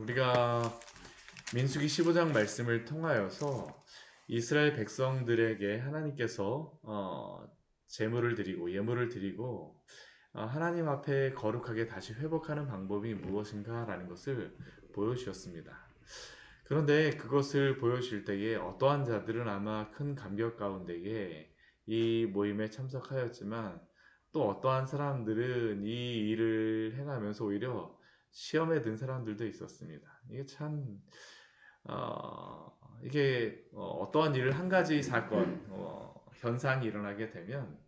우리가 민수기 15장 말씀을 통하여서 이스라엘 백성들에게 하나님께서 제물을 드리고 예물을 드리고 하나님 앞에 거룩하게 다시 회복하는 방법이 무엇인가 라는 것을 보여주셨습니다. 그런데 그것을 보여주실 때에 어떠한 자들은 아마 큰 감격 가운데에 이 모임에 참석하였지만, 또 어떠한 사람들은 이 일을 행하면서 오히려 시험에 든 사람들도 있었습니다. 이게 참 이게 어떠한 일을 한 가지 사건, 현상이 일어나게 되면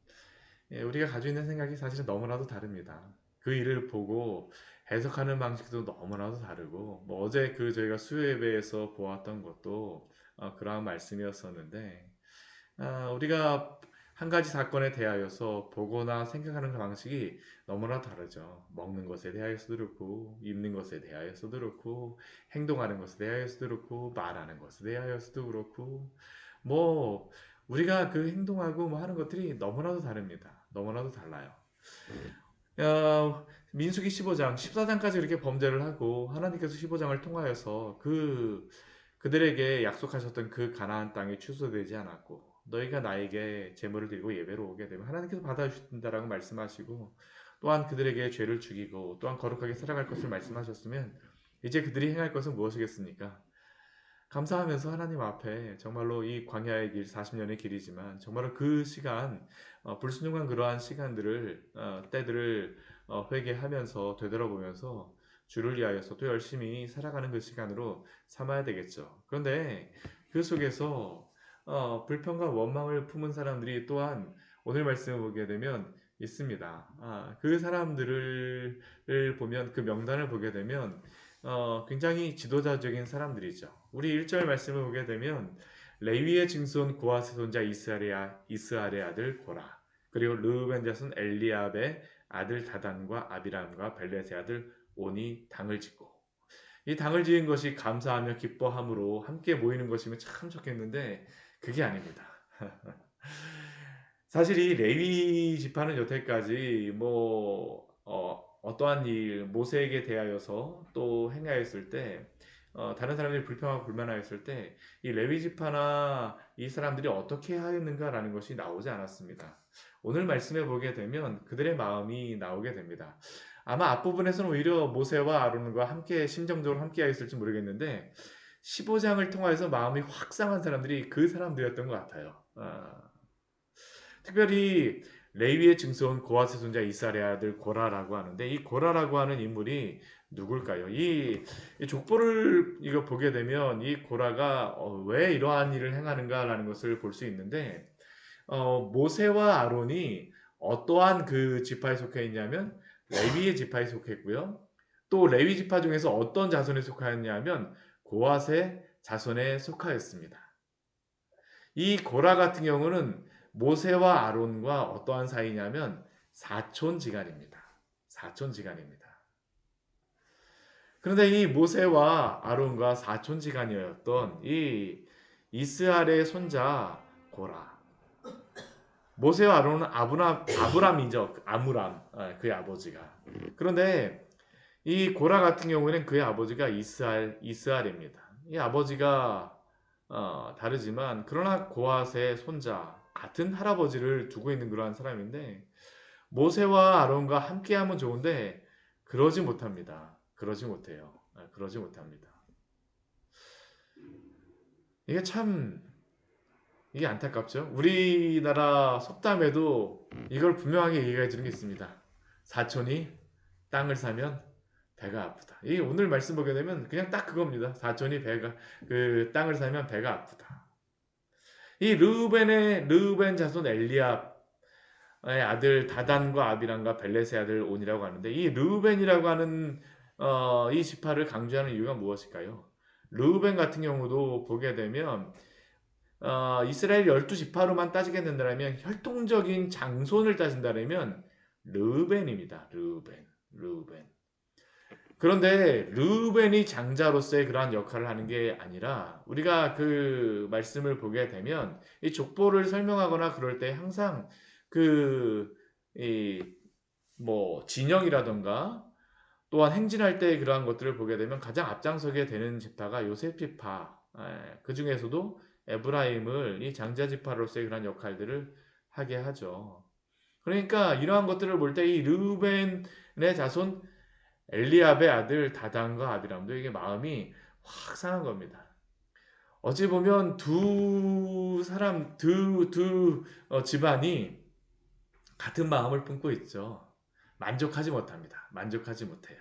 우리가 가지고 있는 생각이 사실은 너무나도 다릅니다. 그 일을 보고 해석하는 방식도 너무나도 다르고, 뭐 어제 저희가 수요 예배에서 보았던 것도 그러한 말씀이었었는데, 우리가 한 가지 사건에 대하여서 보거나 생각하는 그 방식이 너무나 다르죠. 먹는 것에 대하여서도 그렇고, 입는 것에 대하여서도 그렇고, 행동하는 것에 대하여서도 그렇고, 말하는 것에 대하여서도 그렇고, 뭐 우리가 그 행동하고 뭐 하는 것들이 너무나도 다릅니다. 너무나도 달라요. 민수기 15장, 14장까지 이렇게 범죄를 하고 하나님께서 15장을 통하여서 그들에게 약속하셨던 그 가나안 땅이 취소되지 않았고, 너희가 나에게 제물을 드리고 예배로 오게 되면 하나님께서 받아주신다라고 말씀하시고, 또한 그들에게 죄를 죽이고 또한 거룩하게 살아갈 것을 말씀하셨으면, 이제 그들이 행할 것은 무엇이겠습니까? 감사하면서 하나님 앞에 정말로 이 광야의 길 40년의 길이지만 정말로 그 시간, 불순종한 그러한 시간들을, 때들을 회개하면서 되돌아보면서 주를 위하여서 또 열심히 살아가는 그 시간으로 삼아야 되겠죠. 그런데 그 속에서 불평과 원망을 품은 사람들이 또한 오늘 말씀을 보게 되면 있습니다. 그 사람들을 보면, 그 명단을 보게 되면 굉장히 지도자적인 사람들이죠. 우리 1절 말씀을 보게 되면 레위의 증손 고아스 손자 이스알의 아들 고라, 그리고 르우벤 자손 엘리압의 아들 다단과 아비람과 벨렛의 아들 온이 당을 짓고, 이 당을 지은 것이 감사하며 기뻐함으로 함께 모이는 것이면 참 좋겠는데 그게 아닙니다. 사실 이 레위 지파는 여태까지 어떠한 일, 모세에게 대하여서 또 행하였을 때, 다른 사람들이 불평하고 불만하였을 때 이 레위 지파나 이 사람들이 어떻게 하였는가라는 것이 나오지 않았습니다. 오늘 말씀해 보게 되면 그들의 마음이 나오게 됩니다. 아마 앞부분에서는 오히려 모세와 아론과 함께 심정적으로 함께 하였을지 모르겠는데, 15장을 통해서 마음이 확 상한 사람들이 그 사람들이었던 것 같아요. 특별히 레위의 증손 고아스 손자 이스라엘의 아들 고라라고 하는데, 이 고라라고 하는 인물이 누굴까요? 이 족보를 이거 보게 되면 이 고라가 왜 이러한 일을 행하는가라는 것을 볼 수 있는데, 모세와 아론이 어떠한 그 지파에 속해 있냐면 레위의 지파에 속했고요. 또 레위 지파 중에서 어떤 자손에 속하였냐면 고앗의 자손에 속하였습니다. 이 고라 같은 경우는 모세와 아론과 어떠한 사이냐면 사촌지간입니다. 사촌지간입니다. 그런데 이 모세와 아론과 사촌지간이었던 이 이스라엘의 손자 고라, 모세와 아론은 아브람이죠. 아므람, 그의 아버지가. 그런데 이 고라 같은 경우에는 그의 아버지가 이스라엘입니다. 이 아버지가 다르지만 그러나 고앗의 손자, 같은 할아버지를 두고 있는 그러한 사람인데, 모세와 아론과 함께하면 좋은데 그러지 못합니다. 그러지 못해요. 그러지 못합니다. 이게 참, 이게 안타깝죠. 우리나라 속담에도 이걸 분명하게 얘기해 주는 게 있습니다. 사촌이 땅을 사면 배가 아프다. 이 오늘 말씀 보게 되면 그냥 딱 그겁니다. 사촌이 그 땅을 사면 배가 아프다. 이 르우벤 자손 엘리압의 아들 다단과 아비람과 벨렛의 아들 온이라고 하는데, 이 르우벤이라고 하는 이 지파를 강조하는 이유가 무엇일까요? 르우벤 같은 경우도 보게 되면 이스라엘 12지파로만 따지게 된다면, 혈통적인 장손을 따진다면 르우벤입니다. 르우벤. 그런데 르우벤이 장자로서의 그러한 역할을 하는 게 아니라, 우리가 그 말씀을 보게 되면 이 족보를 설명하거나 그럴 때 항상 그 이 뭐 진영이라던가 또한 행진할 때 그러한 것들을 보게 되면 가장 앞장서게 되는 지파가 요셉 지파. 그 중에서도 에브라임을 이 장자 지파로서의 그런 역할들을 하게 하죠. 그러니까 이러한 것들을 볼 때 이 르우벤의 자손 엘리압의 아들 다단과 아비람도 이게 마음이 확 상한 겁니다. 어찌 보면 두 사람 집안이 같은 마음을 품고 있죠. 만족하지 못합니다. 만족하지 못해요.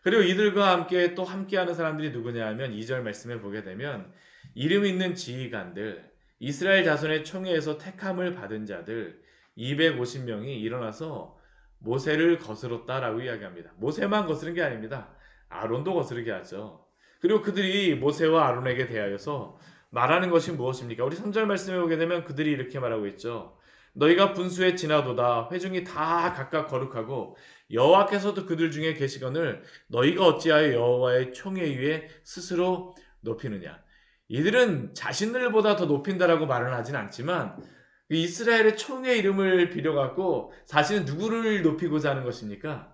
그리고 이들과 함께 또 함께하는 사람들이 누구냐 하면 2절 말씀에 보게 되면 이름 있는 지휘관들, 이스라엘 자손의 총회에서 택함을 받은 자들 250명이 일어나서 모세를 거스렀다라고 이야기합니다. 모세만 거스른 게 아닙니다. 아론도 거스르게 하죠. 그리고 그들이 모세와 아론에게 대하여서 말하는 것이 무엇입니까? 우리 3절 말씀에 보게 되면 그들이 이렇게 말하고 있죠. 너희가 분수에 지나도다 회중이 다 각각 거룩하고 여호와께서도 그들 중에 계시거늘 너희가 어찌하여 여호와의 총회 위에 스스로 높이느냐. 이들은 자신들보다 더 높인다라고 말은 하진 않지만 이스라엘의 총회 이름을 빌어갖고 자신은 누구를 높이고자 하는 것입니까?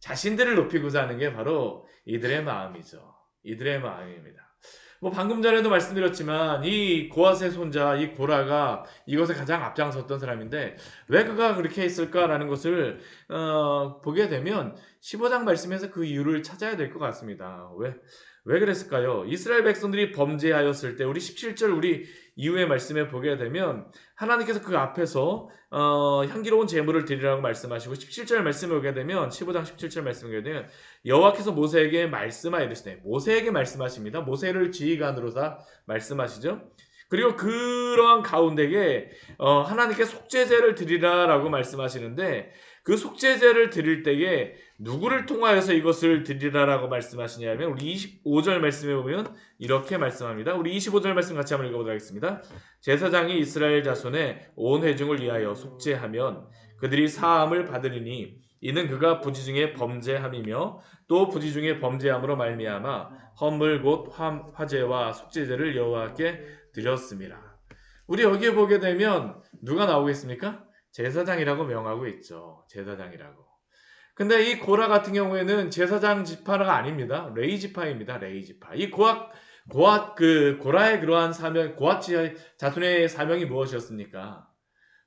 자신들을 높이고자 하는 게 바로 이들의 마음이죠. 이들의 마음입니다. 뭐 방금 전에도 말씀드렸지만 이 고앗의 손자 이 고라가 이것에 가장 앞장섰던 사람인데 왜 그가 그렇게 했을까라는 것을 보게 되면 15장 말씀에서 그 이유를 찾아야 될 것 같습니다. 왜 그랬을까요? 이스라엘 백성들이 범죄하였을 때 우리 17절 우리 이후의 말씀에 보게 되면 하나님께서 그 앞에서 향기로운 제물을 드리라고 말씀하시고 17절 말씀에 보게 되면 15장 17절 말씀에 보게 되면 여호와께서 모세에게 말씀하여 이르시되 모세에게 말씀하십니다. 모세를 지휘관으로서 말씀하시죠. 그리고 그러한 가운데에 하나님께 속죄제를 드리라라고 말씀하시는데 그 속죄제를 드릴 때에 누구를 통하여서 이것을 드리라라고 말씀하시냐면 우리 25절 말씀에 보면 이렇게 말씀합니다. 우리 25절 말씀 같이 한번 읽어보도록 하겠습니다. 제사장이 이스라엘 자손의 온 회중을 위하여 속죄하면 그들이 사함을 받으리니 이는 그가 부지 중에 범죄함이며 또 부지 중에 범죄함으로 말미암아 헌물 곧 화제와 속죄제를 여호와께 드렸습니다. 우리 여기에 보게 되면 누가 나오겠습니까? 제사장이라고 명하고 있죠. 제사장이라고. 근데 이 고라 같은 경우에는 제사장 지파가 아닙니다. 레위 지파입니다. 레위 지파. 이 고라의 그러한 사명, 고앗 자손의 사명이 무엇이었습니까?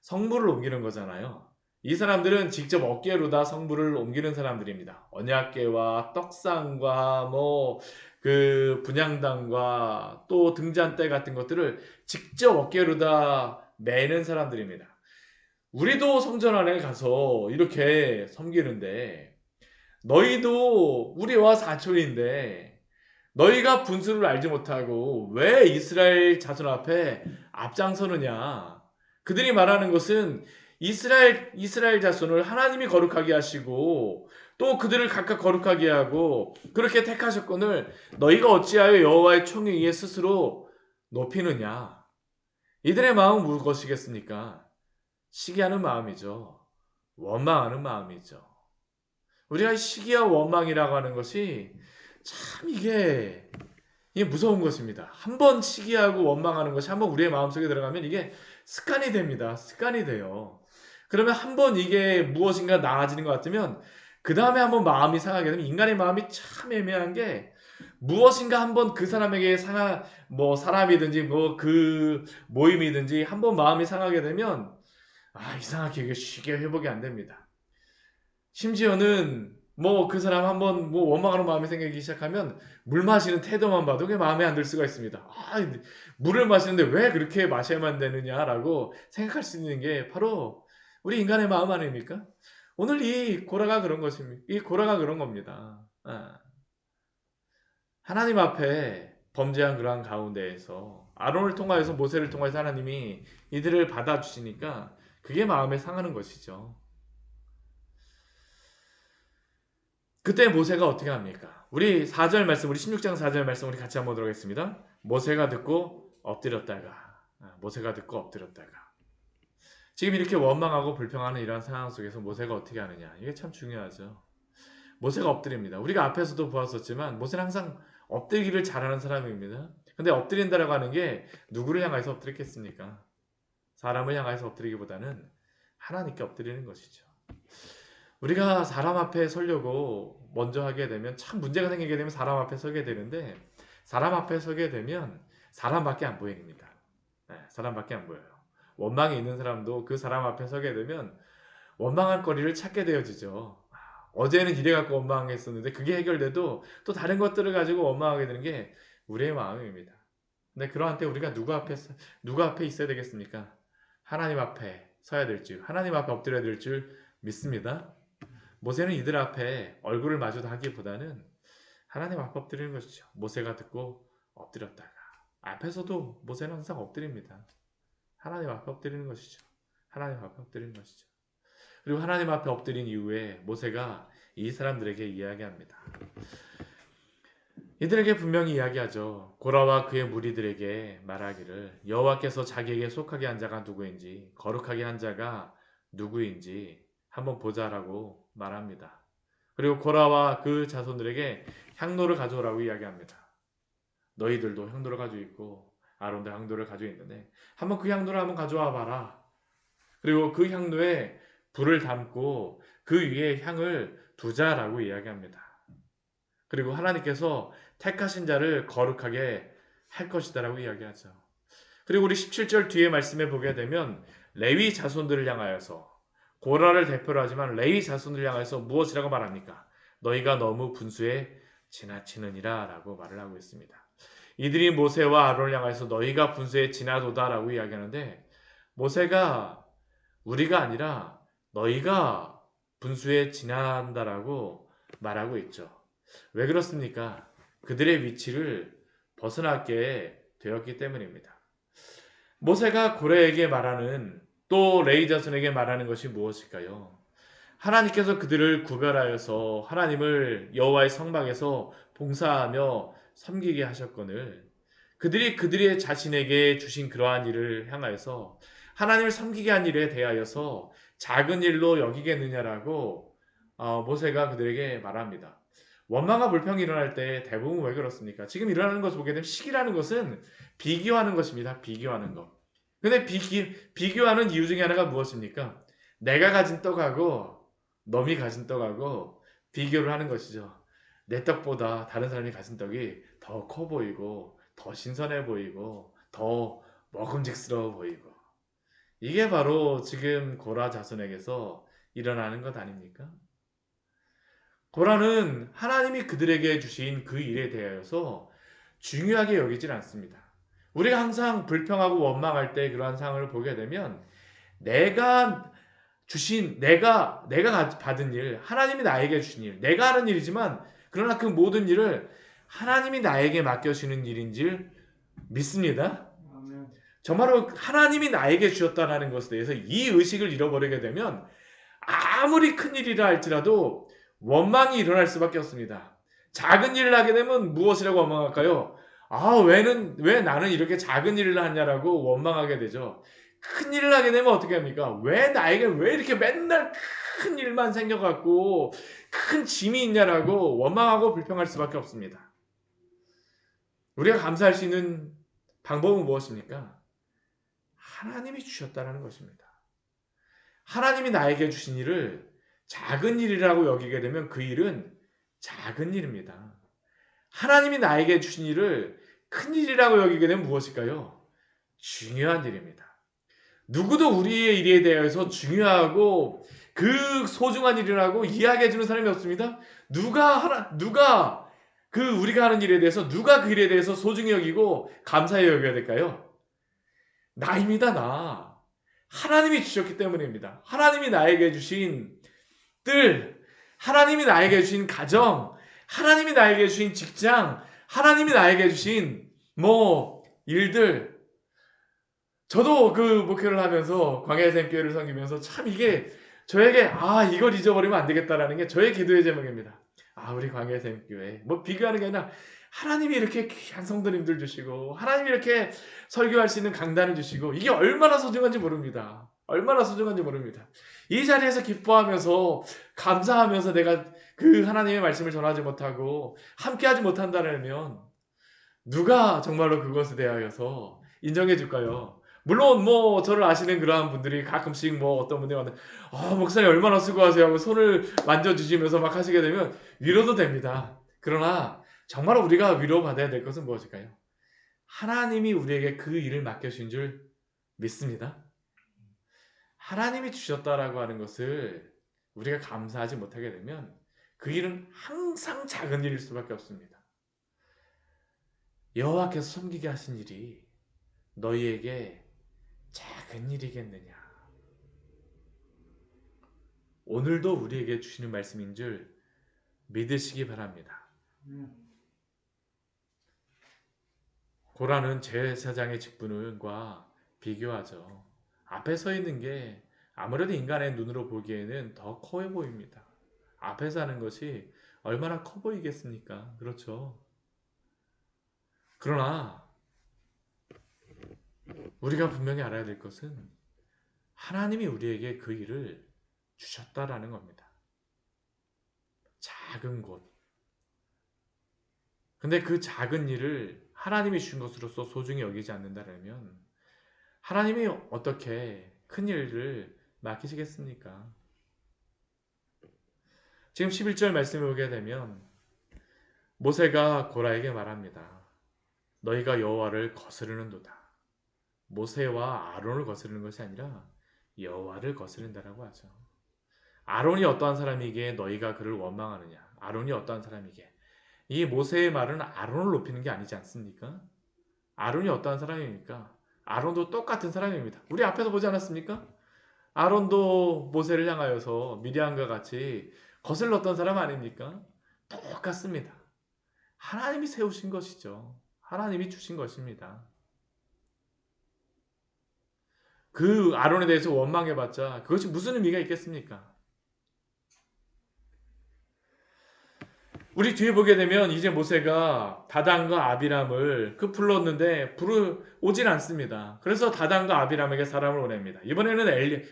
성물을 옮기는 거잖아요. 이 사람들은 직접 어깨로다 성물을 옮기는 사람들입니다. 언약궤와 떡상과 그 분향단과 또 등잔대 같은 것들을 직접 어깨로다 매는 사람들입니다. 우리도 성전 안에 가서 이렇게 섬기는데 너희도 우리와 사촌인데 너희가 분수를 알지 못하고 왜 이스라엘 자손 앞에 앞장서느냐. 그들이 말하는 것은 이스라엘 자손을 하나님이 거룩하게 하시고 또 그들을 각각 거룩하게 하고 그렇게 택하셨거늘 너희가 어찌하여 여호와의 총회 위에 스스로 높이느냐. 이들의 마음은 무엇이겠습니까? 시기하는 마음이죠. 원망하는 마음이죠. 우리가 시기와 원망이라고 하는 것이 참 이게 무서운 것입니다. 한번 시기하고 원망하는 것이 한번 우리의 마음속에 들어가면 이게 습관이 됩니다. 습관이 돼요. 그러면 한번 이게 무엇인가 나아지는 것 같으면 그 다음에 한번 마음이 상하게 되면 인간의 마음이 참 애매한 게 무엇인가 한번 그 사람에게 사람이든지 그 모임이든지 한번 마음이 상하게 되면 이상하게 이게 쉽게 회복이 안 됩니다. 심지어는 그 사람 한번 원망하는 마음이 생기기 시작하면 물 마시는 태도만 봐도 그게 마음에 안 들 수가 있습니다. 물을 마시는데 왜 그렇게 마셔야만 되느냐라고 생각할 수 있는 게 바로 우리 인간의 마음 아닙니까? 오늘 이 고라가 그런 것입니다. 이 고라가 그런 겁니다. 하나님 앞에 범죄한 그러한 가운데에서 아론을 통하여서 모세를 통해서 하나님이 이들을 받아주시니까 그게 마음에 상하는 것이죠. 그때 모세가 어떻게 합니까? 우리 4절 말씀, 우리 16장 4절 말씀 우리 같이 한번 보도록 하겠습니다. 모세가 듣고 엎드렸다가 지금 이렇게 원망하고 불평하는 이러한 상황 속에서 모세가 어떻게 하느냐. 이게 참 중요하죠. 모세가 엎드립니다. 우리가 앞에서도 보았었지만 모세는 항상 엎드리기를 잘하는 사람입니다. 근데 엎드린다라고 하는 게 누구를 향해서 엎드리겠습니까? 사람을 향해서 엎드리기보다는 하나님께 엎드리는 것이죠. 우리가 사람 앞에 서려고 먼저 하게 되면 참 문제가 생기게 되면 사람 앞에 서게 되는데 사람 앞에 서게 되면 사람밖에 안 보입니다. 네, 사람밖에 안 보여요. 원망이 있는 사람도 그 사람 앞에 서게 되면 원망할 거리를 찾게 되어지죠. 어제는 이래 갖고 원망했었는데 그게 해결돼도 또 다른 것들을 가지고 원망하게 되는 게 우리의 마음입니다. 근데 그러한 때 우리가 누구 앞에 있어야 되겠습니까? 하나님 앞에 서야 될 줄, 하나님 앞에 엎드려야 될 줄 믿습니다. 모세는 이들 앞에 얼굴을 마주다 하기보다는 하나님 앞에 엎드리는 것이죠. 모세가 듣고 엎드렸다가 앞에서도 모세는 항상 엎드립니다. 하나님 앞에 엎드리는 것이죠. 하나님 앞에 엎드리는 것이죠. 그리고 하나님 앞에 엎드린 이후에 모세가 이 사람들에게 이야기합니다. 이들에게 분명히 이야기하죠. 고라와 그의 무리들에게 말하기를 여호와께서 자기에게 속하게 한 자가 누구인지 거룩하게 한 자가 누구인지 한번 보자라고 말합니다. 그리고 고라와 그 자손들에게 향로를 가져오라고 이야기합니다. 너희들도 향로를 가지고 있고 아론도 향로를 가지고 있는데 한번 그 향로를 한번 가져와 봐라. 그리고 그 향로에 불을 담고 그 위에 향을 두자라고 이야기합니다. 그리고 하나님께서 택하신 자를 거룩하게 할 것이다라고 이야기하죠. 그리고 우리 17절 뒤에 말씀에 보게 되면 레위 자손들을 향하여서 고라를 대표로 하지만 레위 자손들을 향하여서 무엇이라고 말합니까? 너희가 너무 분수에 지나치느니라 라고 말을 하고 있습니다. 이들이 모세와 아론을 향하여서 너희가 분수에 지나도다 라고 이야기하는데 모세가 우리가 아니라 너희가 분수에 지난다라고 말하고 있죠. 왜 그렇습니까? 그들의 위치를 벗어나게 되었기 때문입니다. 모세가 고레에게 말하는 또 레위 자손에게 말하는 것이 무엇일까요? 하나님께서 그들을 구별하여서 하나님을 여호와의 성막에서 봉사하며 섬기게 하셨거늘 그들이 그들의 자신에게 주신 그러한 일을 향하여서 하나님을 섬기게 한 일에 대하여서 작은 일로 여기겠느냐라고 모세가 그들에게 말합니다. 원망과 불평이 일어날 때 대부분 왜 그렇습니까? 지금 일어나는 것을 보게 되면 시기라는 것은 비교하는 것입니다. 비교하는 것. 근데 비교하는 이유 중에 하나가 무엇입니까? 내가 가진 떡하고 너미 가진 떡하고 비교를 하는 것이죠. 내 떡보다 다른 사람이 가진 떡이 더 커 보이고 더 신선해 보이고 더 먹음직스러워 보이고 이게 바로 지금 고라 자손에게서 일어나는 것 아닙니까? 고라는 하나님이 그들에게 주신 그 일에 대하여서 중요하게 여기질 않습니다. 우리가 항상 불평하고 원망할 때 그러한 상황을 보게 되면 내가 받은 일, 하나님이 나에게 주신 일, 내가 하는 일이지만 그러나 그 모든 일을 하나님이 나에게 맡겨주시는 일인 줄 믿습니다. 정말로 하나님이 나에게 주셨다는 것에 대해서 이 의식을 잃어버리게 되면 아무리 큰 일이라 할지라도 원망이 일어날 수밖에 없습니다. 작은 일을 하게 되면 무엇이라고 원망할까요? 왜 나는 이렇게 작은 일을 하냐라고 원망하게 되죠. 큰 일을 하게 되면 어떻게 합니까? 왜 이렇게 맨날 큰 일만 생겨갖고 큰 짐이 있냐라고 원망하고 불평할 수밖에 없습니다. 우리가 감사할 수 있는 방법은 무엇입니까? 하나님이 주셨다는 것입니다. 하나님이 나에게 주신 일을 작은 일이라고 여기게 되면 그 일은 작은 일입니다. 하나님이 나에게 주신 일을 큰 일이라고 여기게 되면 무엇일까요? 중요한 일입니다. 누구도 우리의 일에 대해서 중요하고 그 소중한 일이라고 이야기해 주는 사람이 없습니다. 누가 우리가 하는 일에 대해서 누가 그 일에 대해서 소중히 여기고 감사히 여겨야 될까요? 나입니다, 나. 하나님이 주셨기 때문입니다. 하나님이 나에게 주신 뜰, 하나님이 나에게 주신 가정, 하나님이 나에게 주신 직장, 하나님이 나에게 주신 일들. 저도 그 목회를 하면서 광야샘교회를 섬기면서 참 이게 저에게 이걸 잊어버리면 안 되겠다라는 게 저의 기도의 제목입니다. 우리 광야샘교회 비교하는 게 아니라 하나님이 이렇게 귀한 성도님들 주시고 하나님이 이렇게 설교할 수 있는 강단을 주시고 이게 얼마나 소중한지 모릅니다. 얼마나 소중한지 모릅니다. 이 자리에서 기뻐하면서 감사하면서 내가 그 하나님의 말씀을 전하지 못하고 함께하지 못한다면 누가 정말로 그것에 대하여서 인정해 줄까요? 물론 뭐 저를 아시는 그러한 분들이 가끔씩 뭐 어떤 분들이 왔는데 목사님 얼마나 수고하세요 하고 손을 만져주시면서 막 하시게 되면 위로도 됩니다. 그러나 정말 우리가 위로받아야 될 것은 무엇일까요? 하나님이 우리에게 그 일을 맡겨주신 줄 믿습니다. 하나님이 주셨다라고 하는 것을 우리가 감사하지 못하게 되면 그 일은 항상 작은 일일 수밖에 없습니다. 여호와께서 섬기게 하신 일이 너희에게 작은 일이겠느냐. 오늘도 우리에게 주시는 말씀인 줄 믿으시기 바랍니다. 고라는 제사장의 직분과 비교하죠. 앞에 서 있는 게 아무래도 인간의 눈으로 보기에는 더 커 보입니다. 앞에 사는 것이 얼마나 커 보이겠습니까? 그렇죠. 그러나 우리가 분명히 알아야 될 것은 하나님이 우리에게 그 일을 주셨다라는 겁니다. 작은 곳. 근데 그 작은 일을 하나님이 주신 것으로서 소중히 여기지 않는다면 하나님이 어떻게 큰 일을 맡기시겠습니까? 지금 11절 말씀을 보게 되면 모세가 고라에게 말합니다. 너희가 여호와를 거스르는도다. 모세와 아론을 거스르는 것이 아니라 여호와를 거스른다라고 하죠. 아론이 어떠한 사람이기에 너희가 그를 원망하느냐? 아론이 어떠한 사람이기에? 이 모세의 말은 아론을 높이는 게 아니지 않습니까? 아론이 어떠한 사람입니까? 아론도 똑같은 사람입니다. 우리 앞에서 보지 않았습니까? 아론도 모세를 향하여서 미디안과 같이 거슬렀던 사람 아닙니까? 똑같습니다. 하나님이 세우신 것이죠. 하나님이 주신 것입니다. 그 아론에 대해서 원망해봤자 그것이 무슨 의미가 있겠습니까? 우리 뒤에 보게 되면 이제 모세가 다단과 아비람을 불렀는데 오질 않습니다. 그래서 다단과 아비람에게 사람을 보냅니다. 이번에는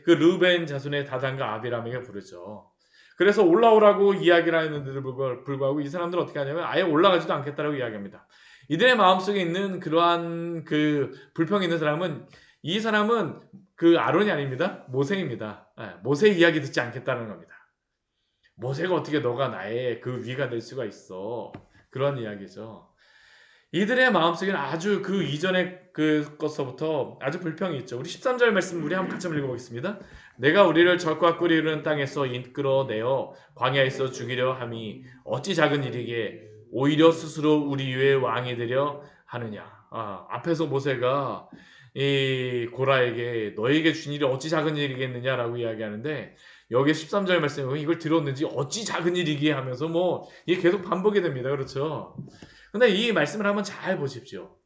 르벤 자손의 다단과 아비람에게 부르죠. 그래서 올라오라고 이야기를 하는데도 불구하고 이 사람들은 어떻게 하냐면 아예 올라가지도 않겠다라고 이야기합니다. 이들의 마음속에 있는 그러한 불평이 있는 사람은 이 사람은 아론이 아닙니다. 모세입니다. 모세 이야기 듣지 않겠다는 겁니다. 모세가 어떻게 너가 나의 위가 될 수가 있어. 그런 이야기죠. 이들의 마음속에는 아주 이전의 것서부터 아주 불평이 있죠. 우리 13절 말씀 우리 한번 같이 읽어보겠습니다. 내가 우리를 적과 꿀이 흐르는 땅에서 이끌어내어 광야에서 죽이려 함이 어찌 작은 일이기에 오히려 스스로 우리 위에 왕이 되려 하느냐. 앞에서 모세가 이 고라에게 너에게 준 일이 어찌 작은 일이겠느냐라고 이야기하는데 여기 13절 말씀에 보면 이걸 들었는지 어찌 작은 일이기에 하면서 이게 계속 반복이 됩니다. 그렇죠? 근데 이 말씀을 한번 잘 보십시오.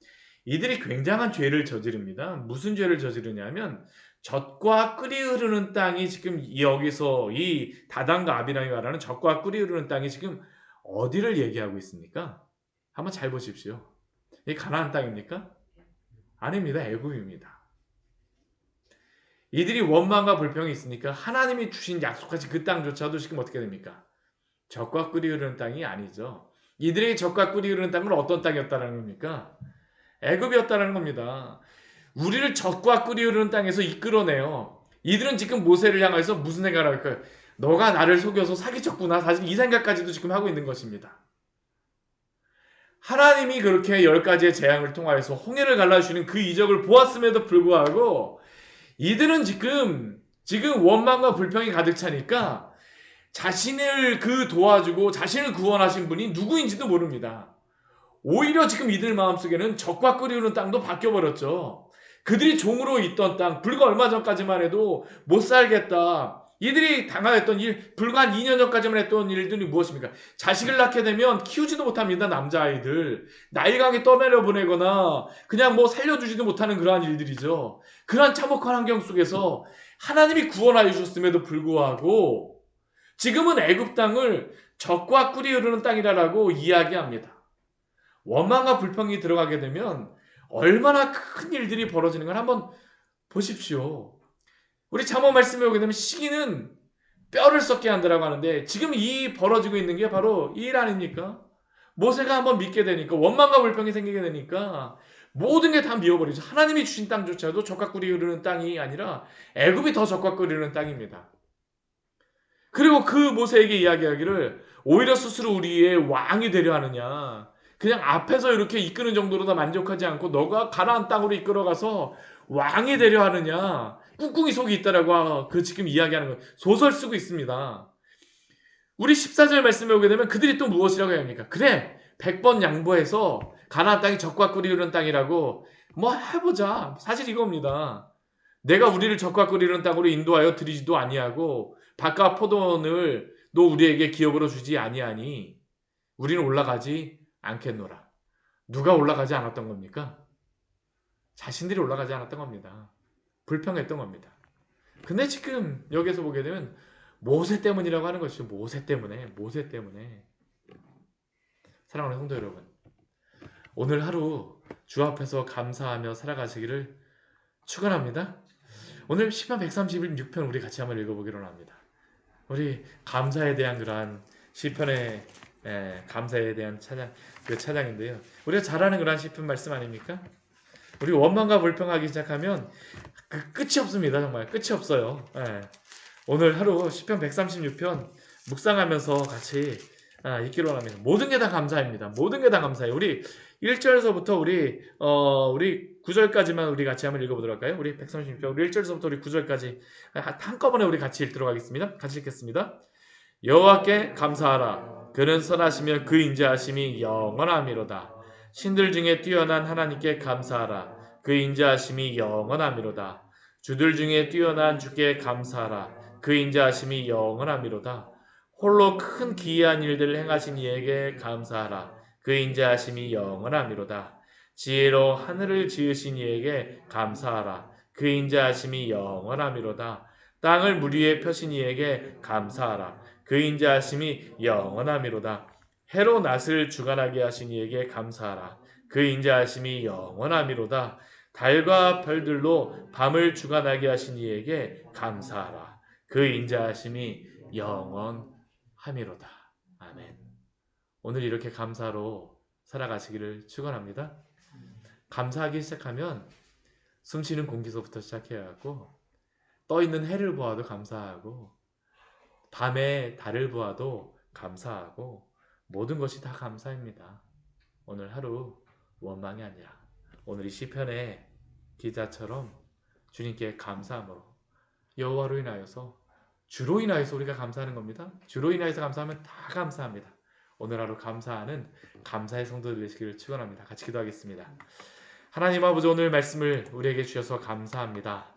이들이 굉장한 죄를 저지릅니다. 무슨 죄를 저지르냐면 젖과 꿀이 흐르는 땅이 지금 여기서 이 다단과 아비람이 말하는 젖과 꿀이 흐르는 땅이 지금 어디를 얘기하고 있습니까? 한번 잘 보십시오. 이 가나안 땅입니까? 아닙니다. 애굽입니다. 이들이 원망과 불평이 있으니까 하나님이 주신 약속하신 그 땅조차도 지금 어떻게 됩니까? 젖과 꿀이 흐르는 땅이 아니죠. 이들의 젖과 꿀이 흐르는 땅은 어떤 땅이었다는 겁니까? 애굽이었다는 겁니다. 우리를 젖과 꿀이 흐르는 땅에서 이끌어내요. 이들은 지금 모세를 향해서 무슨 생각을 할까요? 너가 나를 속여서 사기쳤구나. 사실 이 생각까지도 지금 하고 있는 것입니다. 하나님이 그렇게 10가지의 재앙을 통하여서 홍해를 갈라주시는 그 이적을 보았음에도 불구하고 이들은 지금 원망과 불평이 가득 차니까 자신을 도와주고 자신을 구원하신 분이 누구인지도 모릅니다. 오히려 지금 이들 마음속에는 젖과 꿀이 흐르는 땅도 바뀌어버렸죠. 그들이 종으로 있던 땅, 불과 얼마 전까지만 해도 못 살겠다. 이들이 당하였던 일, 불과 한 2년 전까지만 했던 일들이 무엇입니까? 자식을 낳게 되면 키우지도 못합니다. 남자아이들. 나일강에 떠내려 보내거나 그냥 살려주지도 못하는 그러한 일들이죠. 그러한 참혹한 환경 속에서 하나님이 구원하여 주셨음에도 불구하고 지금은 애굽 땅을 젖과 꿀이 흐르는 땅이라고 이야기합니다. 원망과 불평이 들어가게 되면 얼마나 큰 일들이 벌어지는 걸 한번 보십시오. 우리 잠언 말씀에 오게 되면 시기는 뼈를 썩게 한다라고 하는데 지금 이 벌어지고 있는 게 바로 이 일 아닙니까? 모세가 한번 믿게 되니까 원망과 불평이 생기게 되니까 모든 게 다 미워버리죠. 하나님이 주신 땅조차도 적과꿀이 흐르는 땅이 아니라 애굽이 더 적과꿀이 흐르는 땅입니다. 그리고 그 모세에게 이야기하기를 오히려 스스로 우리의 왕이 되려 하느냐. 그냥 앞에서 이렇게 이끄는 정도로 다 만족하지 않고 너가 가나안 땅으로 이끌어가서 왕이 되려 하느냐. 꿍꿍이 속이 있다라고 그 지금 이야기하는 거예요. 소설 쓰고 있습니다. 우리 14절 말씀에 오게 되면 그들이 또 무엇이라고 해야 합니까? 그래 100번 양보해서 가나안 땅이 적과 꿀이 흐르는 땅이라고 뭐 해보자. 사실 이겁니다. 내가 우리를 적과 꿀이 흐르는 땅으로 인도하여 드리지도 아니하고 밭과 포도원을 너 우리에게 기업으로 주지 아니하니 우리는 올라가지 않겠노라. 누가 올라가지 않았던 겁니까? 자신들이 올라가지 않았던 겁니다. 불평했던 겁니다. 근데 지금 여기서 보게 되면 모세 때문이라고 하는 것이죠. 모세 때문에. 사랑하는 성도 여러분, 오늘 하루 주 앞에서 감사하며 살아가시기를 축원합니다. 오늘 시편 136편 우리 같이 한번 읽어보기로 합니다. 우리 감사에 대한 그러한 시편의 감사에 대한 차장인데요. 우리가 잘 아는 그러한 시편 말씀 아닙니까? 우리 원망과 불평하기 시작하면 끝이 없습니다. 정말 끝이 없어요. 오늘 하루 시편 136편 묵상하면서 같이 읽기로 합니다. 모든 게 다 감사입니다. 모든 게 다 감사해요. 우리 1절서부터 우리 9절까지만 우리 같이 한번 읽어보도록 할까요? 우리 136편 우리 1절서부터 우리 9절까지 한꺼번에 우리 같이 읽도록 하겠습니다. 같이 읽겠습니다. 여호와께 감사하라. 그는 선하시며 그 인자하심이 영원하미로다. 신들 중에 뛰어난 하나님께 감사하라. 그 인자하심이 영원하미로다. 주들 중에 뛰어난 주께 감사하라. 그 인자하심이 영원하미로다. 홀로 큰 기이한 일들을 행하신 이에게 감사하라. 그 인자하심이 영원하미로다. 지혜로 하늘을 지으신 이에게 감사하라. 그 인자하심이 영원하미로다. 땅을 물 위에 펴신 이에게 감사하라. 그 인자하심이 영원하미로다. 해로 낫을 주관하게 하신 이에게 감사하라. 그 인자하심이 영원하미로다. 달과 별들로 밤을 주관하게 하신 이에게 감사하라. 그 인자하심이 영원하미로다. 아멘. 오늘 이렇게 감사로 살아가시기를 축원합니다. 감사하기 시작하면 숨쉬는 공기서부터 시작해야 하고 떠있는 해를 보아도 감사하고 밤에 달을 보아도 감사하고 모든 것이 다 감사입니다. 오늘 하루 원망이 아니라 오늘 이 시편의 기자처럼 주님께 감사함으로 여호와로 인하여서 주로 인하여서 우리가 감사하는 겁니다. 주로 인하여서 감사하면 다 감사합니다. 오늘 하루 감사하는 감사의 성도들 되시기를 축원합니다. 같이 기도하겠습니다. 하나님 아버지 오늘 말씀을 우리에게 주셔서 감사합니다.